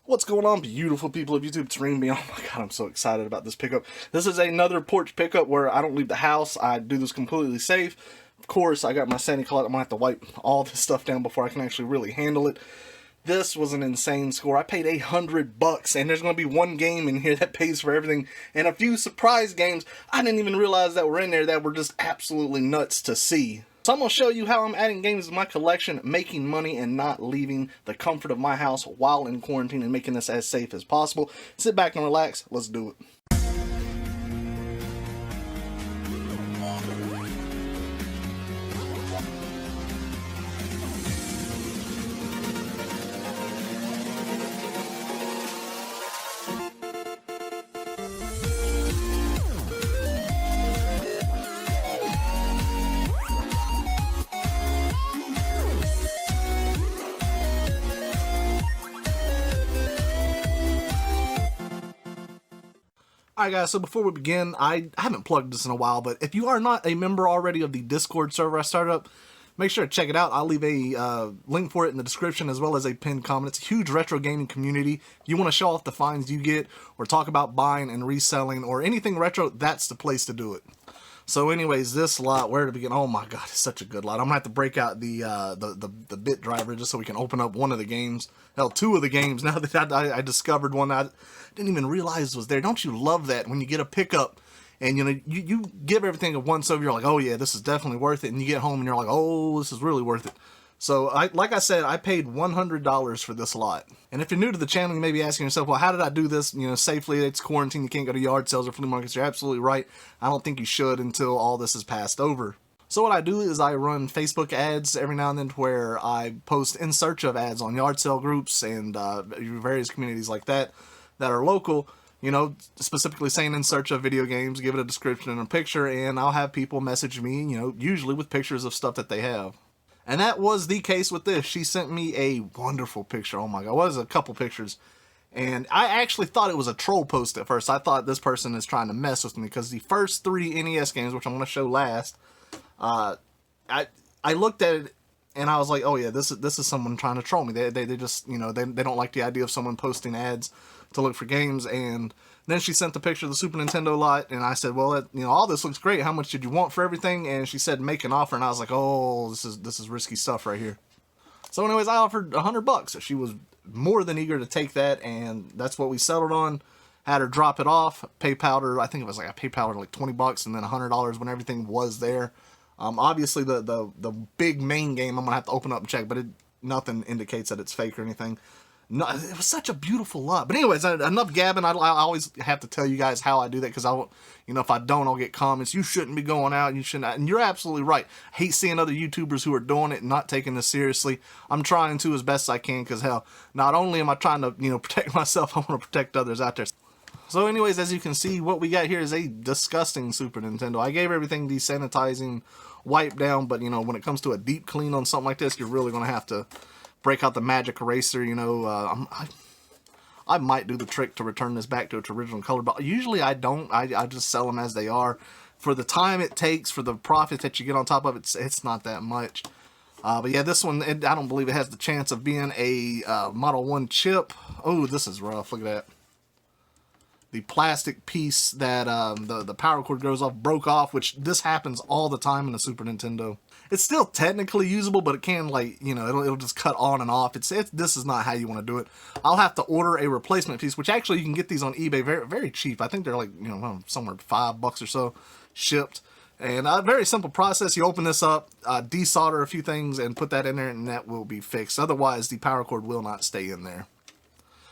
What's going on, beautiful people of YouTube? It's Renebean. Oh my god, I'm so excited about this pickup. This is another porch pickup where I don't leave the house. I do this completely safe. Of course, I got my Santa Claus. I'm going to have to wipe all this stuff down before I can actually really handle it. This was an insane score. I paid $100, and there's going to be one game in here that pays for everything, and a few surprise games I didn't even realize that were in there that were just absolutely nuts to see. So I'm going to show you how I'm adding games to my collection, making money, and not leaving the comfort of my house while in quarantine and making this as safe as possible. Sit back and relax. Let's do it. Alright guys, so before we begin, I haven't plugged this in a while, but if you are not a member already of the Discord server I started up, make sure to check it out. I'll leave a link for it in the description as well as a pinned comment. It's a huge retro gaming community. If you want to show off the finds you get, or talk about buying and reselling, or anything retro, that's the place to do it. So anyways, this lot, where to begin? Oh my god, it's such a good lot. I'm gonna have to break out the bit driver just so we can open up one of the games. Hell, two of the games now that I discovered one I didn't even realize was there. Don't you love that when you get a pickup and you give everything a once over, you're like, oh yeah, this is definitely worth it, and you get home and you're like, oh, this is really worth it. So, like I said, I paid $100 for this lot. And if you're new to the channel, you may be asking yourself, well, how did I do this, safely? It's quarantine, you can't go to yard sales or flea markets. You're absolutely right. I don't think you should until all this is passed over. So what I do is I run Facebook ads every now and then to where I post in search of ads on yard sale groups and various communities like that are local, specifically saying in search of video games, give it a description and a picture, and I'll have people message me, usually with pictures of stuff that they have. And that was the case with this. She sent me a wonderful picture. Oh my god, it was a couple pictures. And I actually thought it was a troll post at first. I thought this person is trying to mess with me because the first 3 NES games, which I'm going to show last, I looked at it and I was like, oh yeah, this is someone trying to troll me. They just, they don't like the idea of someone posting ads to look for games. And then she sent the picture of the Super Nintendo lot, and I said, well, all this looks great. How much did you want for everything? And she said, make an offer. And I was like, oh, this is risky stuff right here. So anyways, I offered $100. She was more than eager to take that, and that's what we settled on. Had her drop it off, PayPal her, I think it was like I PayPal her like $20 and then $100 when everything was there. Obviously the big main game I'm gonna have to open up and check, but nothing indicates that it's fake or anything. No, it was such a beautiful lot. But anyways, enough gabbing. I always have to tell you guys how I do that, because if I don't, I'll get comments. You shouldn't be going out. You shouldn't. And you're absolutely right. I hate seeing other YouTubers who are doing it and not taking this seriously. I'm trying to as best I can, because hell, not only am I trying to protect myself, I want to protect others out there. So anyways, as you can see, what we got here is a disgusting Super Nintendo. I gave everything desanitizing, wipe down, but when it comes to a deep clean on something like this, you're really going to have to break out the magic eraser. I might do the trick to return this back to its original color, but usually I don't. I just sell them as they are. For the time it takes, for the profit that you get on top of it, it's not that much. But yeah, this one, I don't believe it has the chance of being a Model 1 chip. Oh, this is rough. Look at that. The plastic piece that the power cord goes off broke off, which this happens all the time in the Super Nintendo. It's still technically usable, but it can, it'll just cut on and off. This is not how you want to do it. I'll have to order a replacement piece, which actually you can get these on eBay very, very cheap. I think they're like, somewhere $5 or so shipped. And a very simple process. You open this up, desolder a few things, and put that in there, and that will be fixed. Otherwise, the power cord will not stay in there.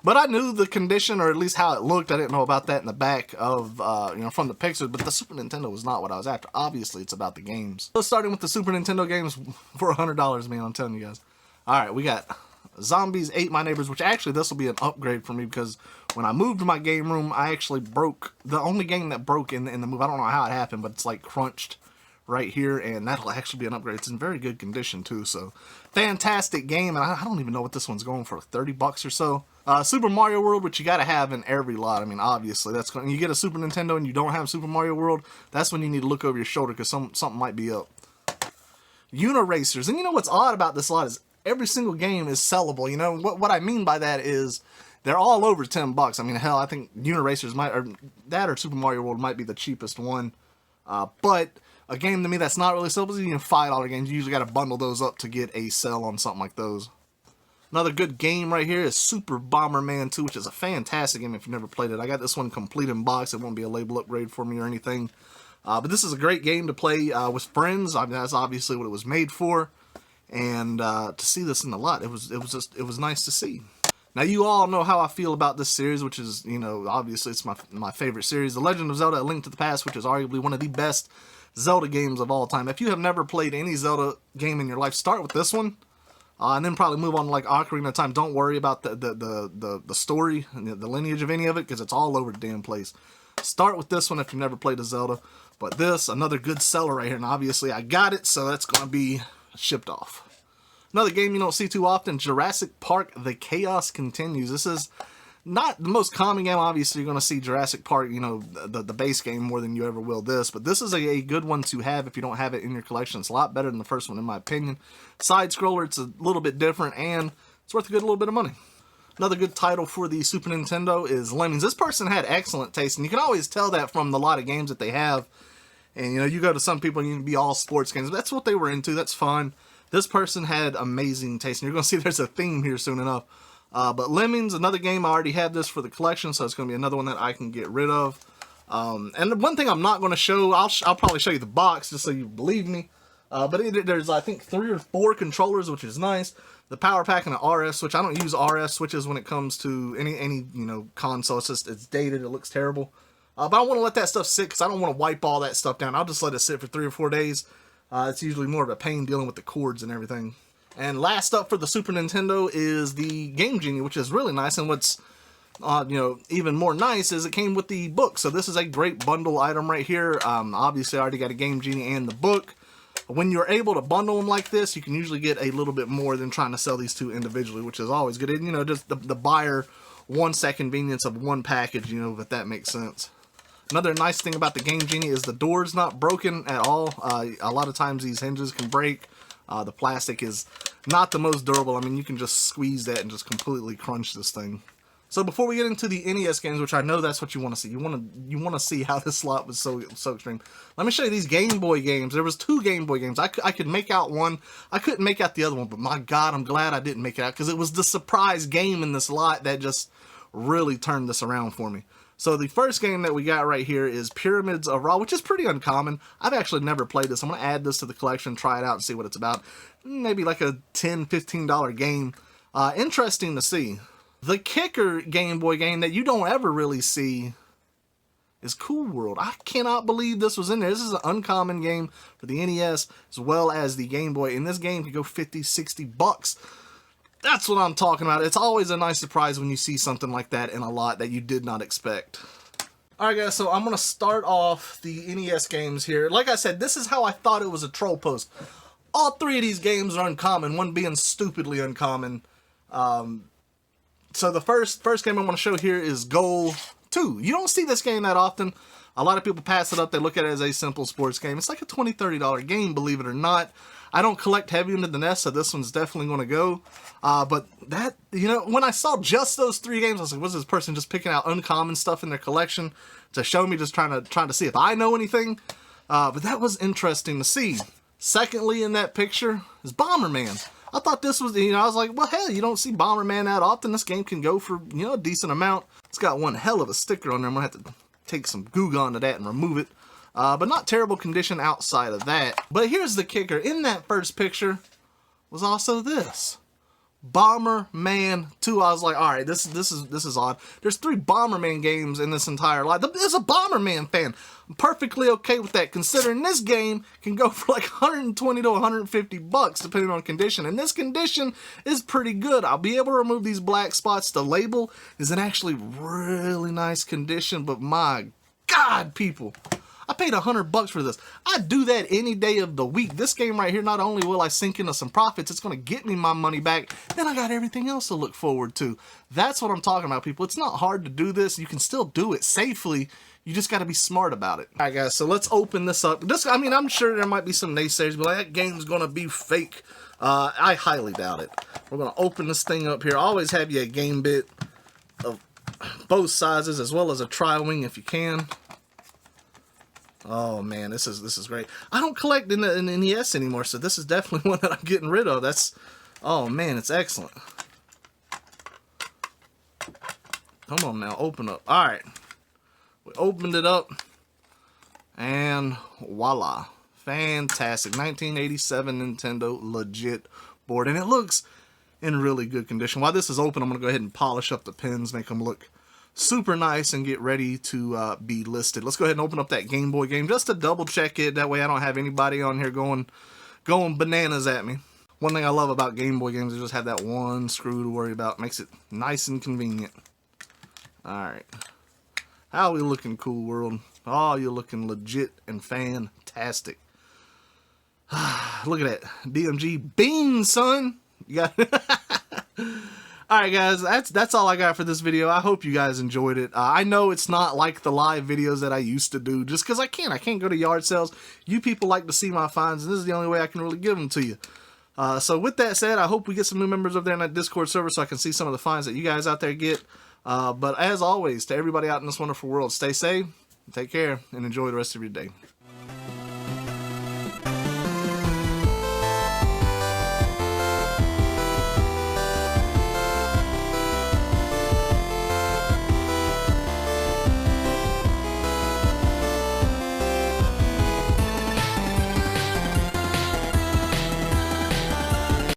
But I knew the condition, or at least how it looked. I didn't know about that in the back of, from the pictures. But the Super Nintendo was not what I was after. Obviously, it's about the games. So starting with the Super Nintendo games for $100, man, I'm telling you guys. All right, we got Zombies Ate My Neighbors, which actually this will be an upgrade for me, because when I moved to my game room, I actually broke the only game that broke in the move. I don't know how it happened, but it's like crunched right here, and that'll actually be an upgrade. It's in very good condition too, so fantastic game. And I don't even know what this one's going for, $30 or so. Super Mario World, which you gotta have in every lot. I mean, obviously, that's when you get a Super Nintendo and you don't have Super Mario World, that's when you need to look over your shoulder, because something might be up. Uniracers, and what's odd about this lot is every single game is sellable. What I mean by that is They're all over $10. I mean, hell, I think Uniracers might, or that or Super Mario World might be the cheapest one. But a game to me that's not really sold, even $5 games, you usually got to bundle those up to get a sell on something like those. Another good game right here is Super Bomberman 2, which is a fantastic game if you've never played it. I got this one complete in box. It won't be a label upgrade for me or anything. But this is a great game to play with friends. I mean, that's obviously what it was made for. And to see this in the lot, it was nice to see. Now, you all know how I feel about this series, which is, you know, obviously it's my favorite series. The Legend of Zelda: A Link to the Past, which is arguably one of the best Zelda games of all time. If you have never played any Zelda game in your life, start with this one. And then probably move on to like Ocarina of Time. Don't worry about the story and the lineage of any of it, because it's all over the damn place. Start with this one if you've never played a Zelda. But this, another good seller right here. And obviously I got it, so that's going to be shipped off. Another game you don't see too often, Jurassic Park: The Chaos Continues. This is not the most common game. Obviously, you're going to see Jurassic Park, you know, the base game more than you ever will this. But this is a good one to have if you don't have it in your collection. It's a lot better than the first one, in my opinion. Side-scroller, it's a little bit different, and it's worth a good little bit of money. Another good title for the Super Nintendo is Lemmings. This person had excellent taste, and you can always tell that from the lot of games that they have. And, you know, you go to some people and you can be all sports games. That's what they were into. That's fine. This person had amazing taste, and you're going to see there's a theme here soon enough. But Lemmings, another game, I already have this for the collection, so it's going to be another one that I can get rid of. And the one thing I'm not going to show, I'll probably show you the box just so you believe me. But there's, I think, 3 or 4 controllers, which is nice. The power pack and an RF switch. I don't use RF switches when it comes to any you know, console. It's just, it's dated. It looks terrible. But I want to let that stuff sit because I don't want to wipe all that stuff down. I'll just let it sit for 3 or 4 days. It's usually more of a pain dealing with the cords and everything. And last up for the Super Nintendo is the Game Genie, which is really nice. And what's you know, even more nice is it came with the book. So this is a great bundle item right here. Obviously, I already got a Game Genie and the book. When you're able to bundle them like this, you can usually get a little bit more than trying to sell these two individually, which is always good. And, you know, just the buyer wants that convenience of one package, you know, if that makes sense. Another nice thing about the Game Genie is the door's not broken at all. A lot of times these hinges can break. The plastic is not the most durable. I mean, you can just squeeze that and just completely crunch this thing. So before we get into the NES games, which I know that's what you want to see, you want to see how this slot was so extreme. Let me show you these Game Boy games. There was 2 Game Boy games. I could make out one. I couldn't make out the other one, but my God, I'm glad I didn't make it out because it was the surprise game in this lot that just really turned this around for me. So the first game that we got right here is Pyramids of Ra, which is pretty uncommon. I've actually never played this. I'm going to add this to the collection, try it out, and see what it's about. Maybe like a $10, $15 game. Interesting to see. The kicker Game Boy game that you don't ever really see is Cool World. I cannot believe this was in there. This is an uncommon game for the NES as well as the Game Boy. And this game could go 50, 60 bucks. That's what I'm talking about. It's always a nice surprise when you see something like that in a lot that you did not expect. Alright guys, so I'm going to start off the NES games here. Like I said, this is how I thought it was a troll post. All 3 of these games are uncommon, one being stupidly uncommon. So the first game I want to show here is Goal 2. You don't see this game that often. A lot of people pass it up. They look at it as a simple sports game. It's like a $20, $30 game, believe it or not. I don't collect heavy into the NES, so this one's definitely going to go. But that, you know, when I saw just those 3 games, I was like, what's this person just picking out uncommon stuff in their collection to show me, just trying to see if I know anything? But that was interesting to see. Secondly, in that picture is Bomberman. I thought this was, you know, I was like, well, hell, you don't see Bomberman that often. This game can go for, you know, a decent amount. It's got one hell of a sticker on there. I'm going to have to take some Goo Gone to that and remove it. But not terrible condition outside of that. But here's the kicker. In that first picture was also this. Bomberman 2. I was like, all right, this is odd. There's 3 Bomberman games in this entire lot. There's a Bomberman fan. I'm perfectly okay with that, considering this game can go for like 120 to 150 bucks depending on condition. And this condition is pretty good. I'll be able to remove these black spots. The label is in actually really nice condition, but my God, people, I paid $100 for this. I'd do that any day of the week. This game right here, not only will I sink into some profits, it's going to get me my money back, then I got everything else to look forward to. That's what I'm talking about, people. It's not hard to do this. You can still do it safely. You just got to be smart about it. All right, guys, so let's open this up. I mean, I'm sure there might be some naysayers, but like, that game's going to be fake. I highly doubt it. We're going to open this thing up here. I always have you a game bit of both sizes, as well as a tri-wing if you can. Oh man, this is great. I don't collect in the NES anymore, so this is definitely one that I'm getting rid of. Oh man, it's excellent. Come on now, open up. All right, we opened it up, and voila, fantastic. 1987 Nintendo legit board, and it looks in really good condition. While this is open, I'm gonna go ahead and polish up the pins, make them look super nice, and get ready to be listed. Let's go ahead and open up that Game Boy game just to double check it. That way I don't have anybody on here going bananas at me. One thing I love about Game Boy games is just have that one screw to worry about. Makes it nice and convenient. Alright. How are we looking, Cool World? Oh, you're looking legit and fantastic. Look at that. DMG bean, son. You got Alright guys, that's all I got for this video. I hope you guys enjoyed it. I know it's not like the live videos that I used to do, just because I can't go to yard sales. You people like to see my finds, and this is the only way I can really give them to you. So with that said, I hope we get some new members over there in that Discord server so I can see some of the finds that you guys out there get. But as always, to everybody out in this wonderful world, stay safe, take care, and enjoy the rest of your day.